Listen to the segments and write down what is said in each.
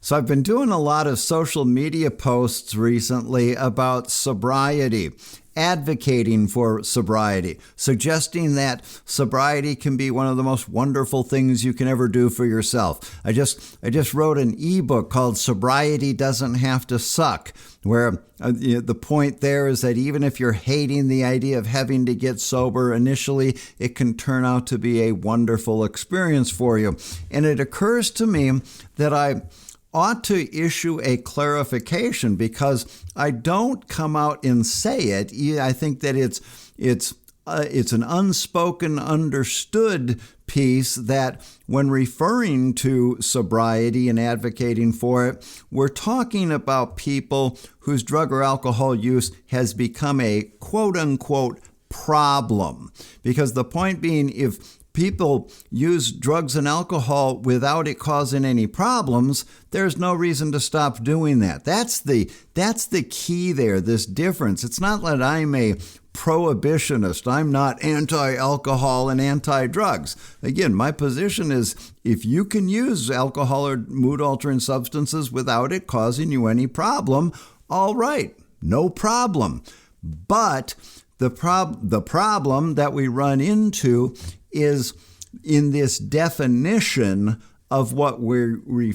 So I've been doing a lot of social media posts recently about sobriety, advocating for sobriety, suggesting that sobriety can be one of the most wonderful things you can ever do for yourself. I just wrote an ebook called Sobriety Doesn't Have to Suck, where the point there is that even if you're hating the idea of having to get sober initially, it can turn out to be a wonderful experience for you. And it occurs to me that I ought to issue a clarification, because I don't come out and say it. I think that it's an unspoken, understood piece that when referring to sobriety and advocating for it, we're talking about people whose drug or alcohol use has become a quote-unquote problem. Because the point being, if people use drugs and alcohol without it causing any problems, there's no reason to stop doing that. That's the key there, this difference. It's not that I'm a prohibitionist. I'm not anti-alcohol and anti-drugs. Again, my position is if you can use alcohol or mood-altering substances without it causing you any problem, all right, no problem. But the problem that we run into is in this definition of what we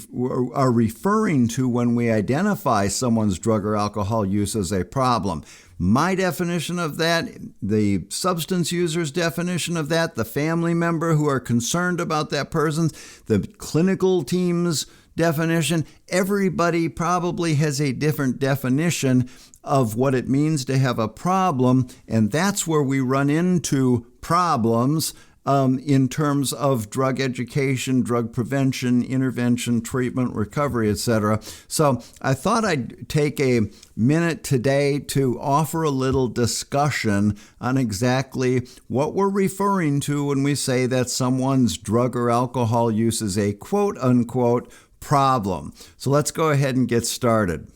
are referring to when we identify someone's drug or alcohol use as a problem. My definition of that, the substance user's definition of that, the family member who are concerned about that person, the clinical team's definition, everybody probably has a different definition of what it means to have a problem, and that's where we run into problems in terms of drug education, drug prevention, intervention, treatment, recovery, etc. So I thought I'd take a minute today to offer a little discussion on exactly what we're referring to when we say that someone's drug or alcohol use is a quote-unquote problem. So let's go ahead and get started.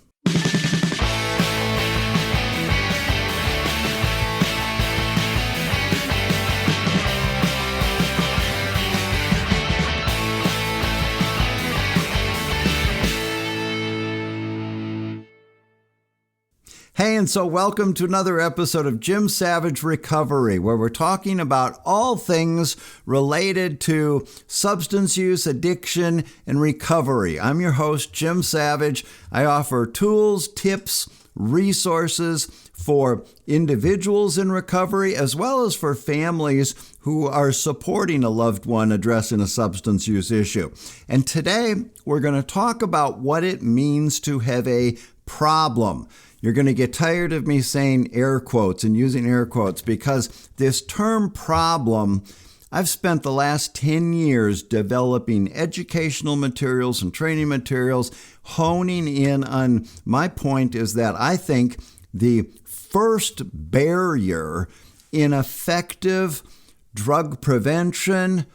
Hey, and so welcome to another episode of Jim Savage Recovery, where we're talking about all things related to substance use, addiction, and recovery. I'm your host, Jim Savage. I offer tools, tips, resources for individuals in recovery, as well as for families who are supporting a loved one addressing a substance use issue. And today, we're going to talk about what it means to have a problem. You're going to get tired of me saying air quotes and using air quotes, because this term problem, I've spent the last 10 years developing educational materials and training materials, honing in on my point is that I think the first barrier in effective drug prevention,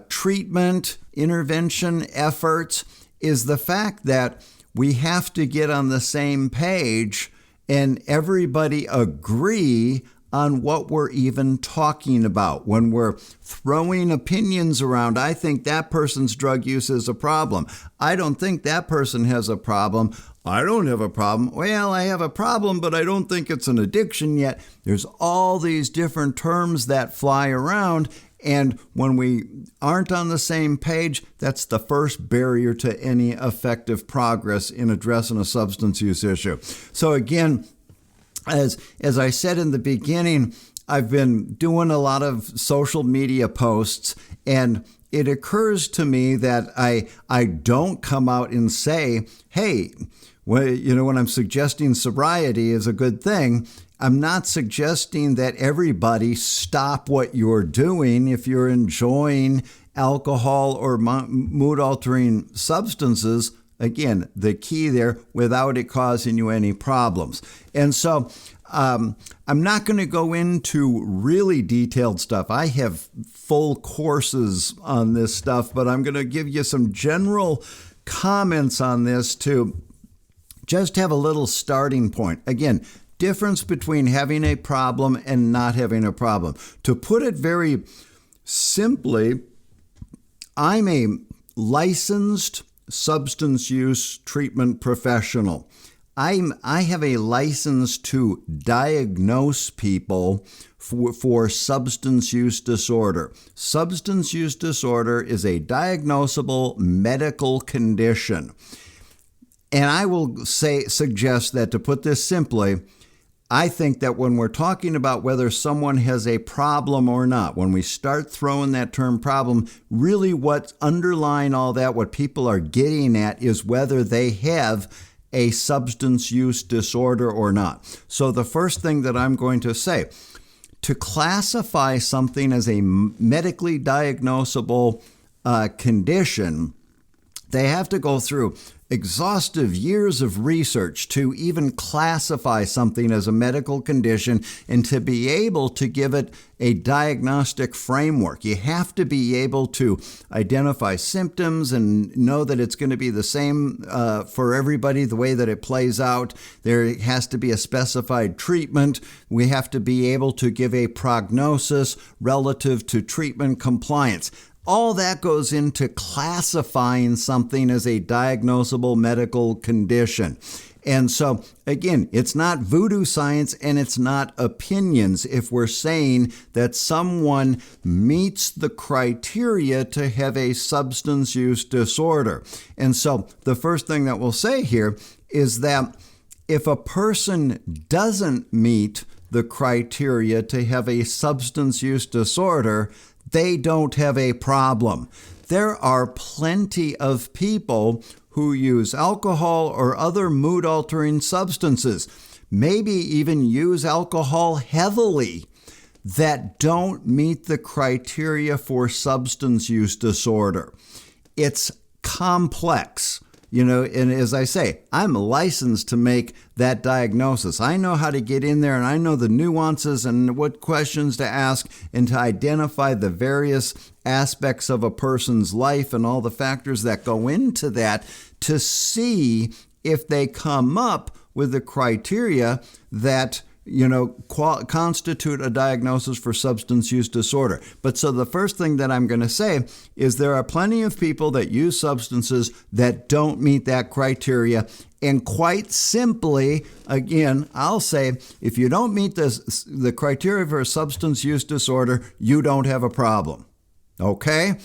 treatment, intervention efforts is the fact that we have to get on the same page and everybody agree on what we're even talking about. When we're throwing opinions around, I think that person's drug use is a problem. I don't think that person has a problem. I don't have a problem. Well, I have a problem, but I don't think it's an addiction yet. There's all these different terms that fly around. And when we aren't on the same page, that's the first barrier to any effective progress in addressing a substance use issue. So again, as I said in the beginning, I've been doing a lot of social media posts, and it occurs to me that I don't come out and say, hey, when I'm suggesting sobriety is a good thing, I'm not suggesting that everybody stop what you're doing if you're enjoying alcohol or mood-altering substances. Again, the key there, without it causing you any problems. And so I'm not going to go into really detailed stuff. I have full courses on this stuff, but I'm going to give you some general comments on this to just have a little starting point. Again, difference between having a problem and not having a problem. To put it very simply, I'm a licensed substance use treatment professional. I have a license to diagnose people for substance use disorder. Substance use disorder is a diagnosable medical condition. And I will suggest that, to put this simply, I think that when we're talking about whether someone has a problem or not, when we start throwing that term problem, really what's underlying all that, what people are getting at, is whether they have a substance use disorder or not. So the first thing that I'm going to say, to classify something as a medically diagnosable condition, they have to go through exhaustive years of research to even classify something as a medical condition and to be able to give it a diagnostic framework. You have to be able to identify symptoms and know that it's going to be the same for everybody, the way that it plays out. There has to be a specified treatment. We have to be able to give a prognosis relative to treatment compliance. All that goes into classifying something as a diagnosable medical condition. And so, again, it's not voodoo science and it's not opinions if we're saying that someone meets the criteria to have a substance use disorder. And so the first thing that we'll say here is that if a person doesn't meet the criteria to have a substance use disorder, they don't have a problem. There are plenty of people who use alcohol or other mood-altering substances, maybe even use alcohol heavily, that don't meet the criteria for substance use disorder. It's complex. And as I say, I'm licensed to make that diagnosis. I know how to get in there, and I know the nuances and what questions to ask and to identify the various aspects of a person's life and all the factors that go into that to see if they come up with the criteria that constitute a diagnosis for substance use disorder. But so the first thing that I'm going to say is there are plenty of people that use substances that don't meet that criteria. And quite simply, again, I'll say, if you don't meet the criteria for a substance use disorder, you don't have a problem. Okay?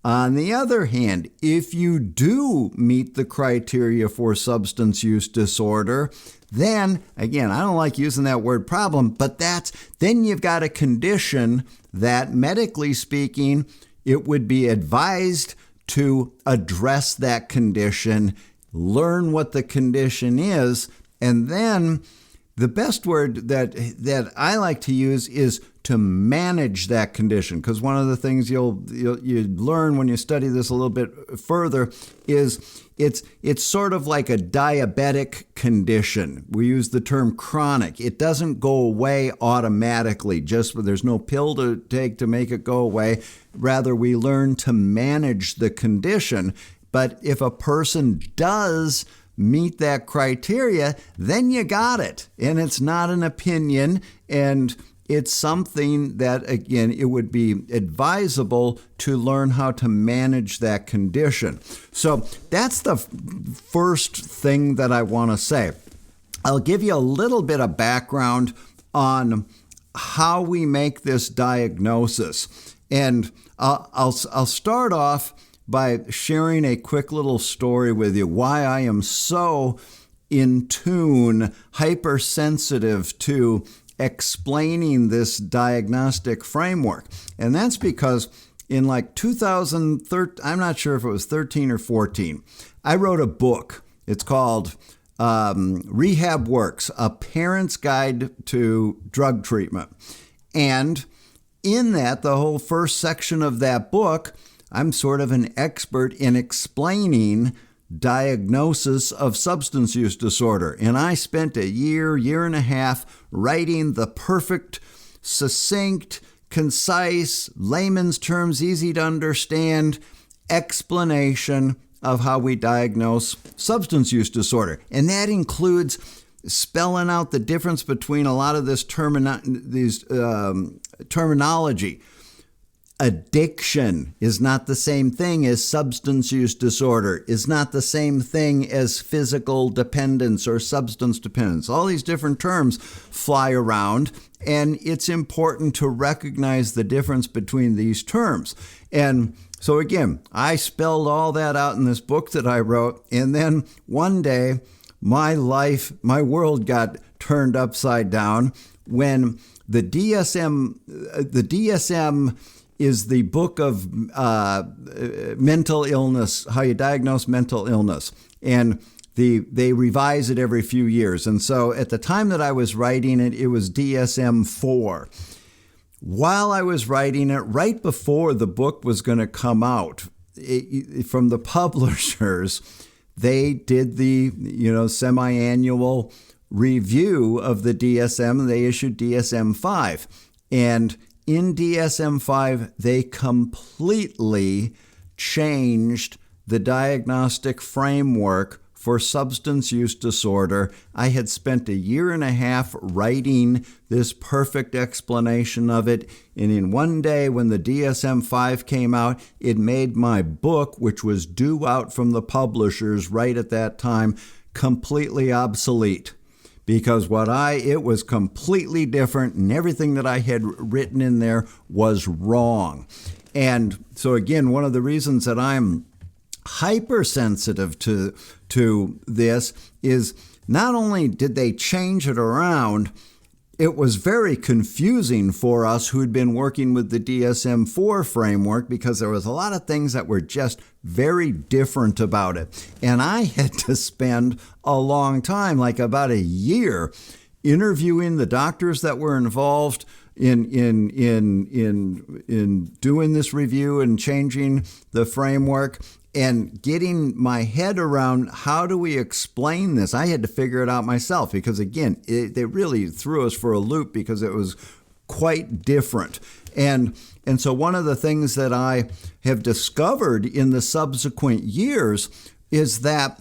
On the other hand, if you do meet the criteria for substance use disorder, then, again, I don't like using that word problem, but then you've got a condition that, medically speaking, it would be advised to address that condition, learn what the condition is, and then the best word that I like to use is to manage that condition, because one of the things you learn when you study this a little bit further is it's sort of like a diabetic condition. We use the term chronic. It doesn't go away automatically. There's no pill to take to make it go away. Rather, we learn to manage the condition. But if a person does meet that criteria, then you got it. And it's not an opinion, and it's something that, again, it would be advisable to learn how to manage that condition. So that's the first thing that I want to say. I'll give you a little bit of background on how we make this diagnosis. And I'll start off by sharing a quick little story with you why I am so in tune, hypersensitive to explaining this diagnostic framework. And that's because in like 2013, I'm not sure if it was 13 or 14, I wrote a book. It's called Rehab Works, A Parent's Guide to Drug Treatment. And in that, the whole first section of that book, I'm sort of an expert in explaining diagnosis of substance use disorder. And I spent a year and a half writing the perfect, succinct, concise, layman's terms, easy to understand explanation of how we diagnose substance use disorder. And that includes spelling out the difference between a lot of this terminology. Addiction is not the same thing as substance use disorder, is not the same thing as physical dependence or substance dependence. All these different terms fly around, and it's important to recognize the difference between these terms. And so again, I spelled all that out in this book that I wrote, and then one day my world got turned upside down when the DSM is the book of mental illness, how you diagnose mental illness. And they revise it every few years. And so at the time that I was writing it, it was DSM-4. While I was writing it, right before the book was going to come out, from the publishers, they did the semi-annual review of the DSM. They issued DSM-5. And in DSM-5, they completely changed the diagnostic framework for substance use disorder. I had spent a year and a half writing this perfect explanation of it, and in one day when the DSM-5 came out, it made my book, which was due out from the publishers right at that time, completely obsolete. Because it was completely different, and everything that I had written in there was wrong. And so again, one of the reasons that I'm hypersensitive to this is not only did they change it around, it was very confusing for us who'd been working with the DSM-4 framework, because there was a lot of things that were just very different about it. And I had to spend a long time, like about a year, interviewing the doctors that were involved in doing this review and changing the framework, and getting my head around how do we explain this. I had to figure it out myself because, again, they really threw us for a loop because it was quite different. And so one of the things that I have discovered in the subsequent years is that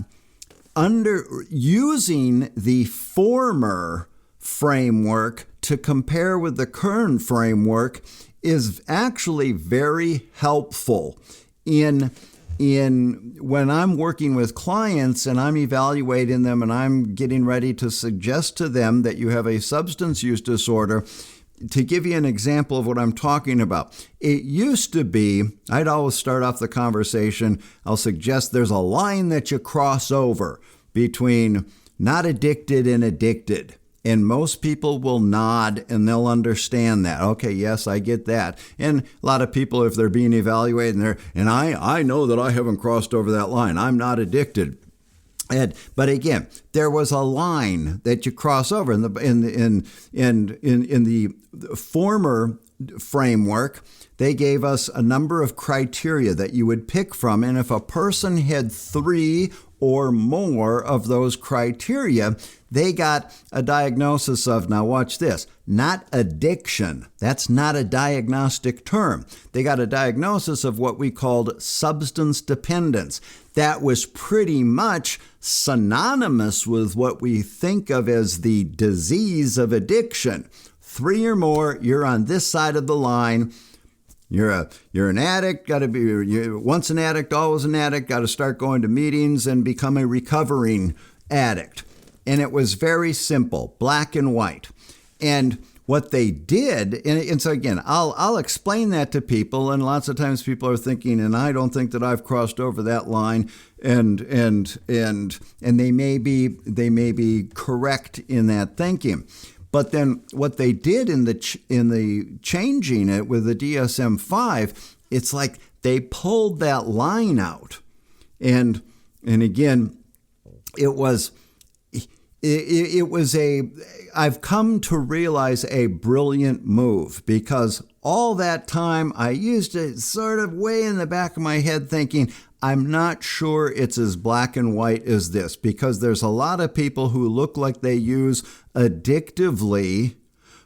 using the former framework to compare with the current framework is actually very helpful in when I'm working with clients and I'm evaluating them and I'm getting ready to suggest to them that you have a substance use disorder. To give you an example of what I'm talking about, it used to be, I'd always start off the conversation, I'll suggest there's a line that you cross over between not addicted and addicted. And most people will nod and they'll understand that. Okay, yes, I get that. And a lot of people, if they're being evaluated, and I know that I haven't crossed over that line. I'm not addicted. But again, there was a line that you cross over in the former framework. They gave us a number of criteria that you would pick from, and if a person had 3 or more of those criteria, they got a diagnosis of, now watch this, not addiction. That's not a diagnostic term. They got a diagnosis of what we called substance dependence. That was pretty much synonymous with what we think of as the disease of addiction. 3 or more, you're on this side of the line. You're an addict, you're once an addict, always an addict, got to start going to meetings and become a recovering addict. And it was very simple, black and white. And what they did, and so again, I'll explain that to people, and lots of times people are thinking, and I don't think that I've crossed over that line, and they may be correct in that thinking. But then what they did in the changing it with the DSM-5, it's like they pulled that line out. And again, I've come to realize a brilliant move, because all that time I used to sort of way in the back of my head thinking, I'm not sure it's as black and white as this, because there's a lot of people who look like they use addictively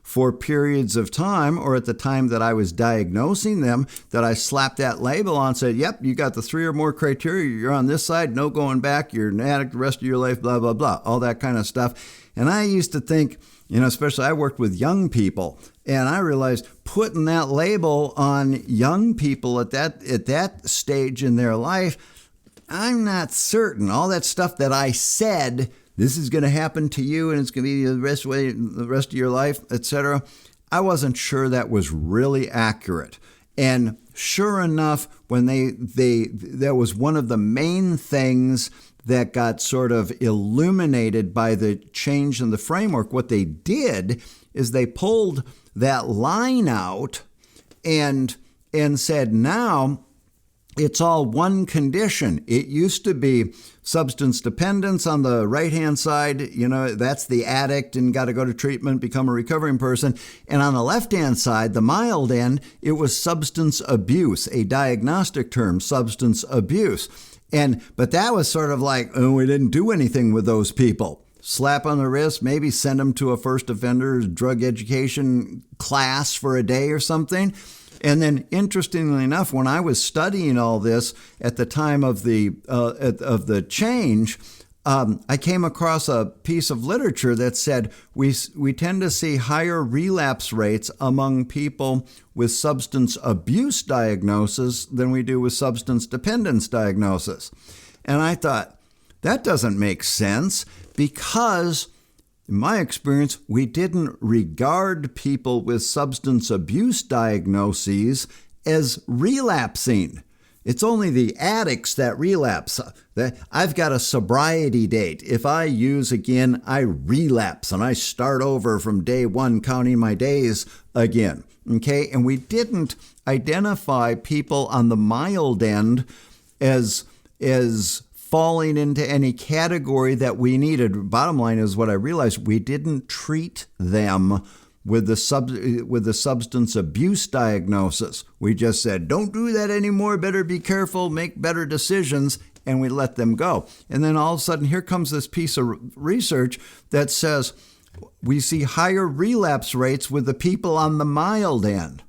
for periods of time, or at the time that I was diagnosing them, that I slapped that label on and said, yep, you got the 3 or more criteria, you're on this side, no going back, you're an addict the rest of your life, blah, blah, blah, all that kind of stuff. And I used to think, especially I worked with young people, and I realized putting that label on young people at that stage in their life, I'm not certain. All that stuff that I said, this is going to happen to you and it's going to be the rest of your life, etc. I wasn't sure that was really accurate. And sure enough, when that was one of the main things that got sort of illuminated by the change in the framework. What they did is they pulled that line out and said, now it's all one condition. It used to be substance dependence on the right-hand side. That's the addict and got to go to treatment, become a recovering person. And on the left-hand side, the mild end, it was substance abuse, a diagnostic term, substance abuse. But that was sort of like, we didn't do anything with those people. Slap on the wrist, maybe send them to a first offender drug education class for a day or something. And then, interestingly enough, when I was studying all this at the time of the change, I came across a piece of literature that said we tend to see higher relapse rates among people with substance abuse diagnosis than we do with substance dependence diagnosis. And I thought, that doesn't make sense, because in my experience, we didn't regard people with substance abuse diagnoses as relapsing. It's only the addicts that relapse. I've got a sobriety date. If I use again, I relapse and I start over from day one, counting my days again. Okay? And we didn't identify people on the mild end as falling into any category that we needed. Bottom line is, what I realized, we didn't treat them with the substance abuse diagnosis. We just said, don't do that anymore, better be careful, make better decisions, and we let them go. And then all of a sudden, here comes this piece of research that says we see higher relapse rates with the people on the mild end.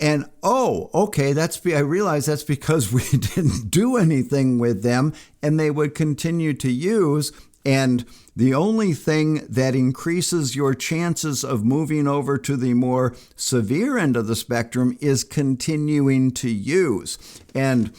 And, okay, I realize that's because we didn't do anything with them and they would continue to use. And the only thing that increases your chances of moving over to the more severe end of the spectrum is continuing to use. And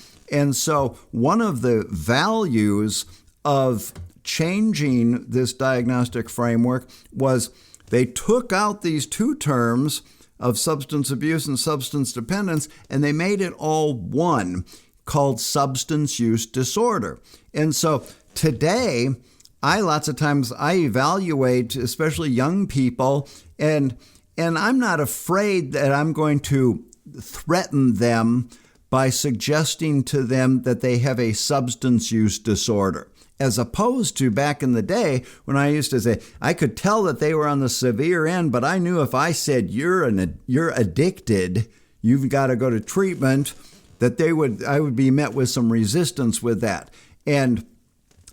so one of the values of changing this diagnostic framework was they took out these two terms of substance abuse and substance dependence, and they made it all one, called substance use disorder. And so today, lots of times I evaluate, especially young people, and I'm not afraid that I'm going to threaten them by suggesting to them that they have a substance use disorder. As opposed to back in the day when I used to say, I could tell that they were on the severe end, but I knew if I said, you're addicted, you've got to go to treatment, that I would be met with some resistance with that.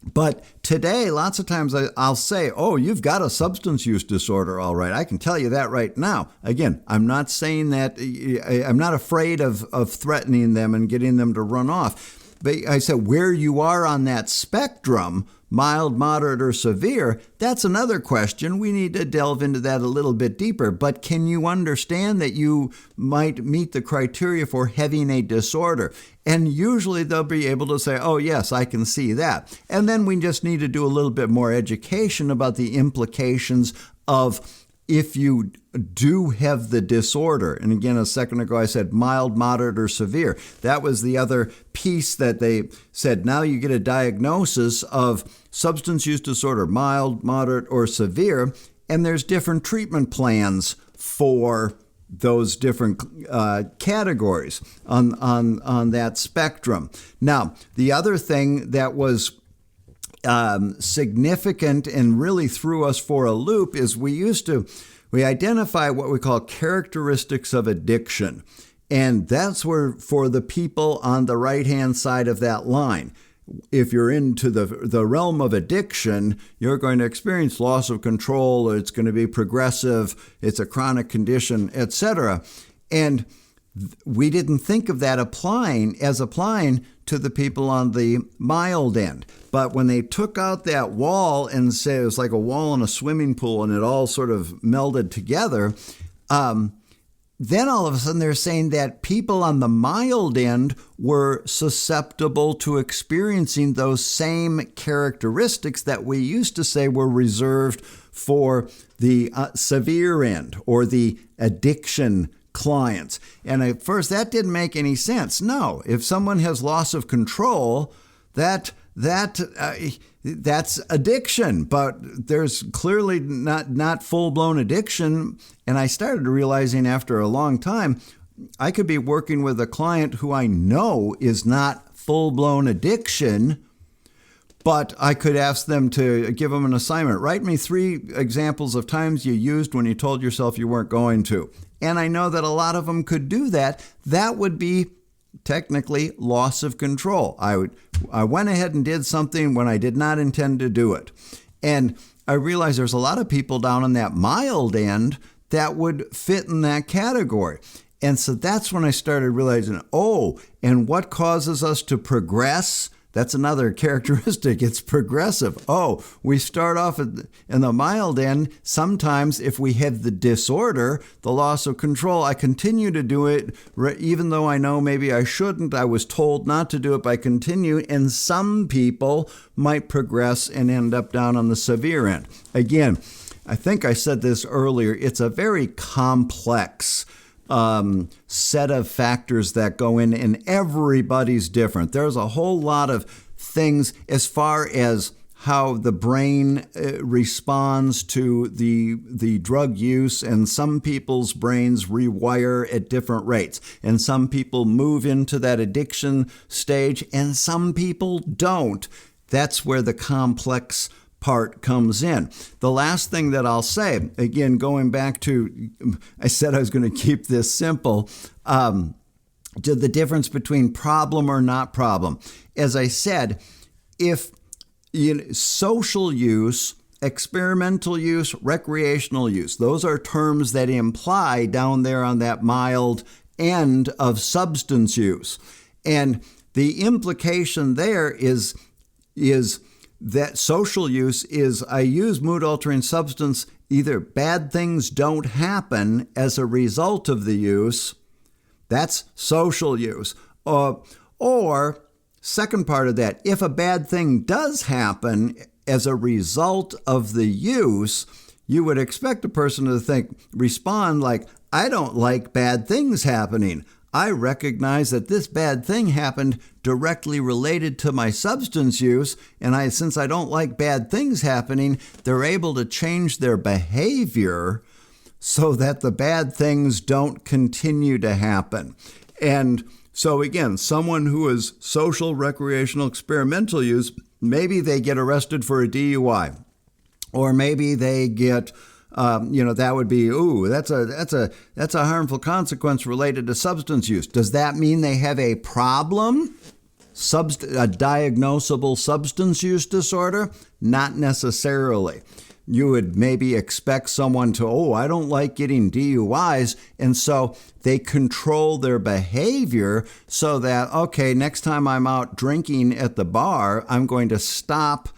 But today, lots of times I'll say, you've got a substance use disorder, all right. I can tell you that right now. Again, I'm not saying that, I'm not afraid of threatening them and getting them to run off. But I said, where you are on that spectrum, mild, moderate, or severe, that's another question. We need to delve into that a little bit deeper. But can you understand that you might meet the criteria for having a disorder? And usually they'll be able to say, yes, I can see that. And then we just need to do a little bit more education about the implications of if you do have the disorder. And again, a second ago, I said mild, moderate, or severe. That was the other piece that they said. Now you get a diagnosis of substance use disorder, mild, moderate, or severe, and there's different treatment plans for those different categories on that spectrum. Now, the other thing that was significant and really threw us for a loop is we identify what we call characteristics of addiction. And that's where, for the people on the right-hand side of that line, if you're into the realm of addiction, you're going to experience loss of control. It's going to be progressive. It's a chronic condition, etc. And we didn't think of that applying to the people on the mild end. But when they took out that wall and said it was like a wall in a swimming pool and it all sort of melded together, then all of a sudden they're saying that people on the mild end were susceptible to experiencing those same characteristics that we used to say were reserved for the severe end or the addiction clients. And at first that didn't make any sense. No, if someone has loss of control, that's addiction, but there's clearly not full-blown addiction. And I started realizing after a long time, I could be working with a client who I know is not full-blown addiction, but I could ask them to give them an assignment. Write me 3 examples of times you used when you told yourself you weren't going to. And I know that a lot of them could do that. That would be technically loss of control. I went ahead and did something when I did not intend to do it. And I realized there's a lot of people down on that mild end that would fit in that category. And so that's when I started realizing, and what causes us to progress? That's another characteristic. It's progressive. We start off in the mild end. Sometimes if we have the disorder, the loss of control, I continue to do it even though I know maybe I shouldn't. I was told not to do it, but I continue. And some people might progress and end up down on the severe end. Again, I think I said this earlier. It's a very complex set of factors that go in, and everybody's different. There's a whole lot of things as far as how the brain responds to the drug use, and some people's brains rewire at different rates, and some people move into that addiction stage, and some people don't. That's where the complex part comes in. The last thing that I'll say, again, going back to, I said I was going to keep this simple, to the difference between problem or not problem. As I said, if social use, experimental use, recreational use, those are terms that imply down there on that mild end of substance use. And the implication there is that social use is I use mood-altering substance, either bad things don't happen as a result of the use, that's social use, or second part of that, if a bad thing does happen as a result of the use, you would expect a person to respond like, I don't like bad things happening. I recognize that this bad thing happened directly related to my substance use, and since I don't like bad things happening, they're able to change their behavior so that the bad things don't continue to happen. And so again, someone who is social, recreational, experimental use, maybe they get arrested for a DUI, or maybe they get that would be, that's a harmful consequence related to substance use. Does that mean they have a problem? A diagnosable substance use disorder? Not necessarily. You would maybe expect someone to, I don't like getting DUIs, and so they control their behavior so that, next time I'm out drinking at the bar, I'm going to stop,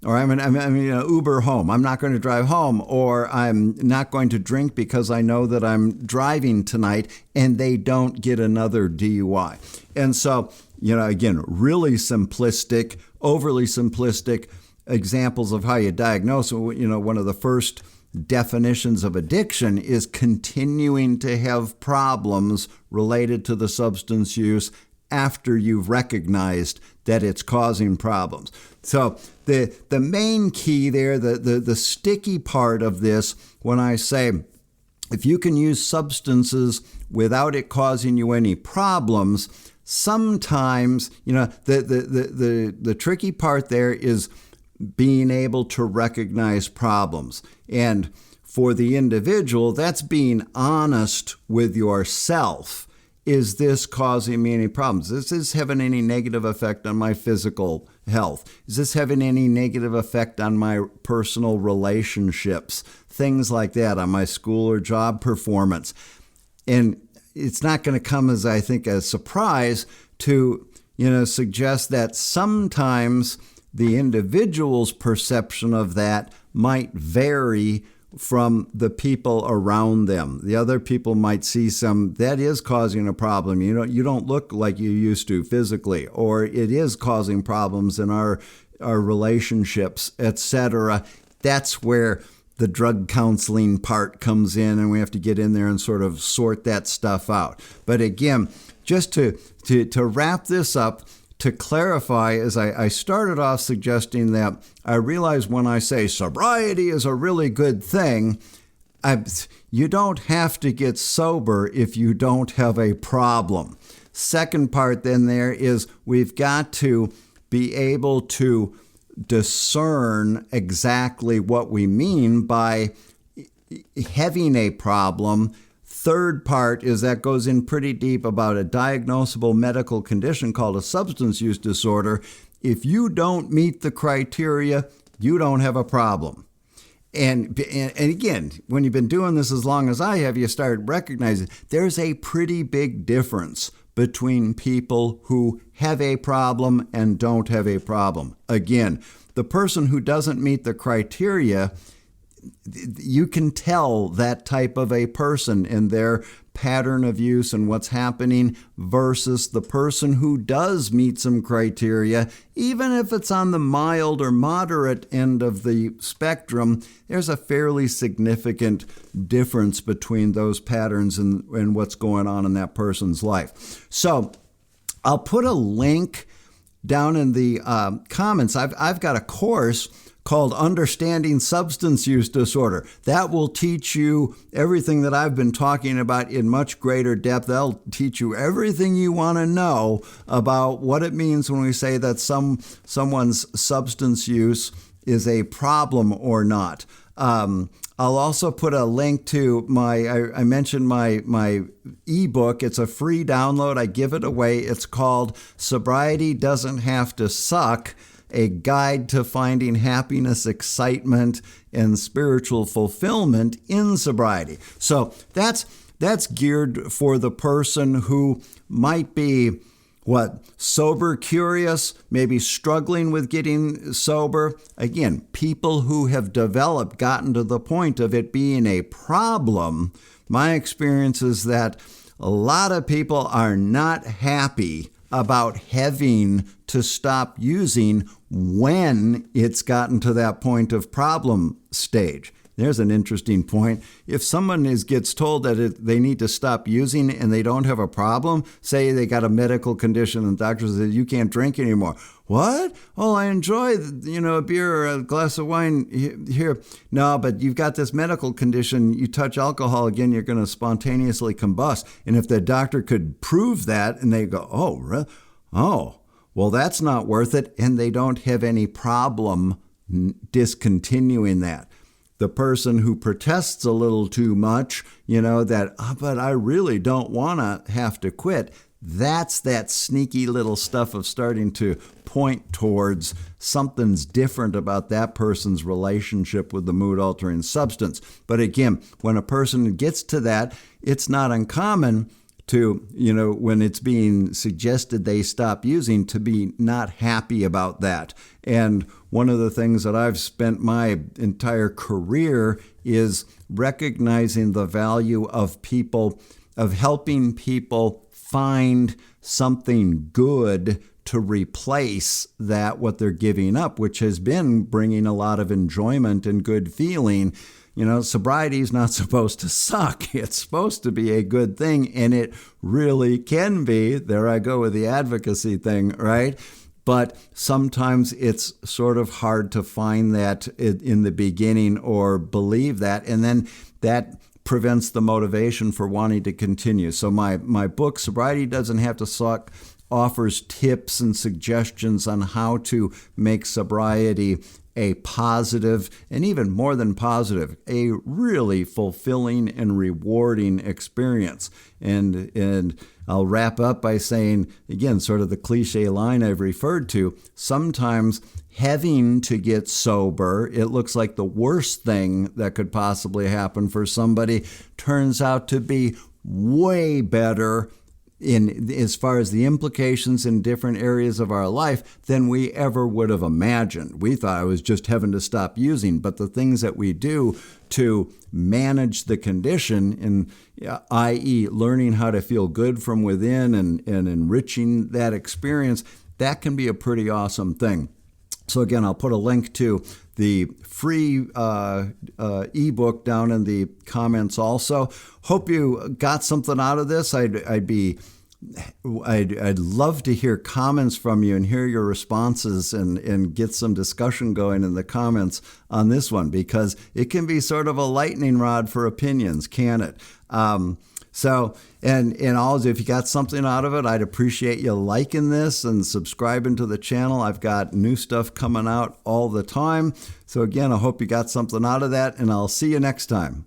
or I'm Uber home. I'm not going to drive home, or I'm not going to drink because I know that I'm driving tonight, and they don't get another DUI. And so, again, really simplistic, overly simplistic examples of how you diagnose. One of the first definitions of addiction is continuing to have problems related to the substance use after you've recognized that it's causing problems. So the main key there, the sticky part of this, when I say if you can use substances without it causing you any problems, sometimes, the tricky part there is being able to recognize problems. And for the individual, that's being honest with yourself is this causing me any problems? Is this having any negative effect on my physical health? Is this having any negative effect on my personal relationships? Things like that, on my school or job performance. And it's not going to come as, I think, a surprise to, suggest that sometimes the individual's perception of that might vary from the people around them. The other people might see that is causing a problem. You don't look like you used to physically, or it is causing problems in our relationships, etc. That's where the drug counseling part comes in, and we have to get in there and sort of sort that stuff out. But again, just to wrap this up, to clarify, as I started off suggesting that I realize when I say sobriety is a really good thing, you don't have to get sober if you don't have a problem. Second part then there is we've got to be able to discern exactly what we mean by having a problem. Third part is that goes in pretty deep about a diagnosable medical condition called a substance use disorder. If you don't meet the criteria, you don't have a problem. And again, when you've been doing this as long as I have, you start recognizing there's a pretty big difference between people who have a problem and don't have a problem. Again, the person who doesn't meet the criteria, you can tell that type of a person in their pattern of use and what's happening versus the person who does meet some criteria. Even if it's on the mild or moderate end of the spectrum, there's a fairly significant difference between those patterns and what's going on in that person's life. So I'll put a link down in the comments. I've got a course called Understanding Substance Use Disorder. That will teach you everything that I've been talking about in much greater depth. That'll teach you everything you want to know about what it means when we say that someone's substance use is a problem or not. I'll also put a link to I mentioned my ebook. It's a free download. I give it away. It's called Sobriety Doesn't Have to Suck: A Guide to Finding Happiness, Excitement, and Spiritual Fulfillment in Sobriety. So that's geared for the person who might be sober curious, maybe struggling with getting sober. Again, people who have gotten to the point of it being a problem. My experience is that a lot of people are not happy about having to stop using when it's gotten to that point of problem stage. There's an interesting point. If someone gets told that they need to stop using and they don't have a problem, say they got a medical condition and the doctor says you can't drink anymore. What? Oh, I enjoy, a beer or a glass of wine here. No, but you've got this medical condition. You touch alcohol again, you're going to spontaneously combust. And if the doctor could prove that and they go, oh, well, that's not worth it. And they don't have any problem discontinuing that. The person who protests a little too much, but I really don't want to have to quit. That's that sneaky little stuff of starting to point towards something's different about that person's relationship with the mood-altering substance. But again, when a person gets to that, it's not uncommon to, when it's being suggested they stop using, to be not happy about that. And one of the things that I've spent my entire career is recognizing the value of helping people find something good to replace what they're giving up, which has been bringing a lot of enjoyment and good feeling. Sobriety is not supposed to suck. It's supposed to be a good thing, and it really can be. There I go with the advocacy thing, right? But sometimes it's sort of hard to find that in the beginning or believe that, and then that prevents the motivation for wanting to continue. So my book, Sobriety Doesn't Have to Suck: offers tips and suggestions on how to make sobriety a positive, and even more than positive, a really fulfilling and rewarding experience. And I'll wrap up by saying, again, sort of the cliche line I've referred to, sometimes having to get sober, it looks like the worst thing that could possibly happen for somebody, turns out to be way better in as far as the implications in different areas of our life than we ever would have imagined. We thought it was just having to stop using, but the things that we do to manage the condition, and i.e. learning how to feel good from within and enriching that experience, that can be a pretty awesome thing. So again, I'll put a link to the free ebook down in the comments also. Hope you got something out of this. I'd love to hear comments from you and hear your responses and get some discussion going in the comments on this one, because it can be sort of a lightning rod for opinions, can it? So, and also, if you got something out of it, I'd appreciate you liking this and subscribing to the channel. I've got new stuff coming out all the time. So again, I hope you got something out of that, and I'll see you next time.